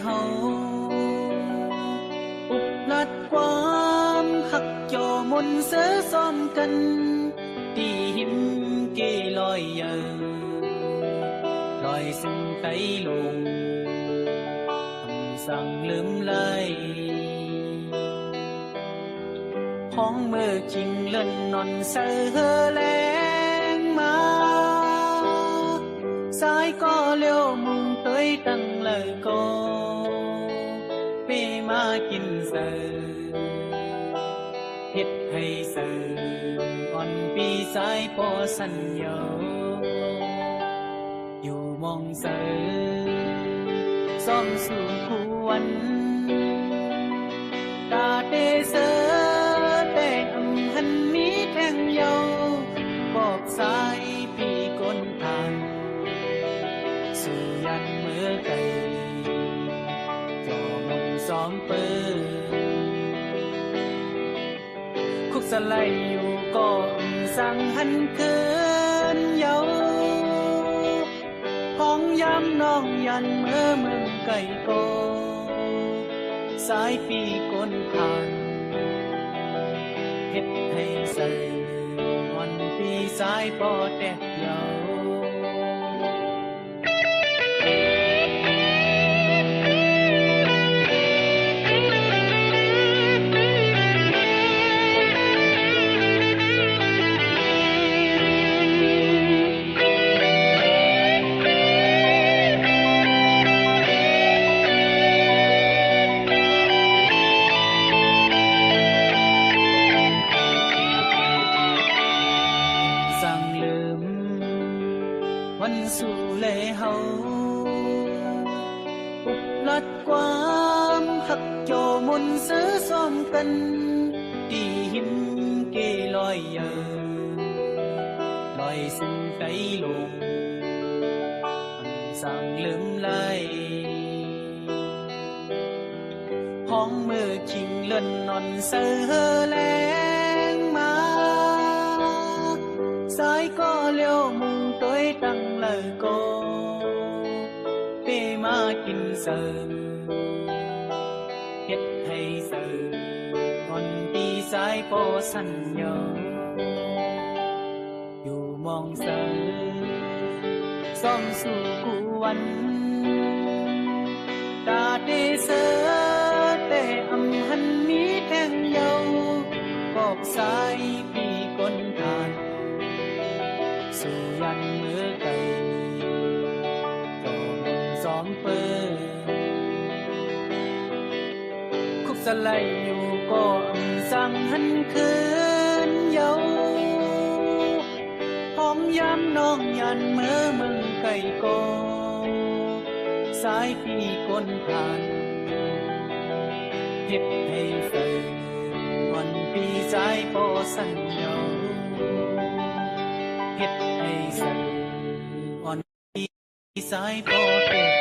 เฮาอุบลัดความหักจอมนเสือซ้อมกันตีหิมเกลอยเยอลอยซึ่งไตลงคำสั่งลืมเลยห้องเมื่อจริงเล่นนอนเสือแรงมาสายก็เลี้ยวมุงเตยตั้งเลยก็เปมากินเสือเฮ็ดให้เสืออ่อนปีสายพอสัญญาอยู่มองเสือซ่อมสู่กวนตาเตเสือแต่อำหันมีแทงเยาบอกสายปีก้นทางสู่ยันเมื่อไกลจอมงซ้อมเปิดคุกสไลอยู่ก่อนสั่งหันคืนเยาห้องย้ำน้องยันเมื่อเมืองไก่โกสายปีก้นทางเฮ็ดให้เสือวันปีสายปอแตกเยาวันสู่เลเฮาอุบลัดความหักโจมนเสือซ้อมกันตีหิมเกลอยเยอลอยซึ่งไตลงอันสั่งลืมไหลห้องเมื่อชิงเล่นนอนเสือแรงมาสายก็เลี้ยวมุงตัวตั้งเลยก็เปมากินเสือเฮ็ดให้เสืออ่อนปีสายพอสัญญาอยู่มองเสือซ่อมสู่กวนตาเตเสือแต่อำหันมีแทงเยาบอกสายปีก้นทานสู่ยันเมื่อไกลก็มงซ้อมเปิดคุกสไลอยู่ก็สั่งหันคืนเยาห้องย้ำน้องยันเมื่อมึงไก่โกสายปีก้นทานเฮ็ดให้เสือวันปีสายพอสัญญาเฮ็ดให้เสืออ่อนปีสายพอเต็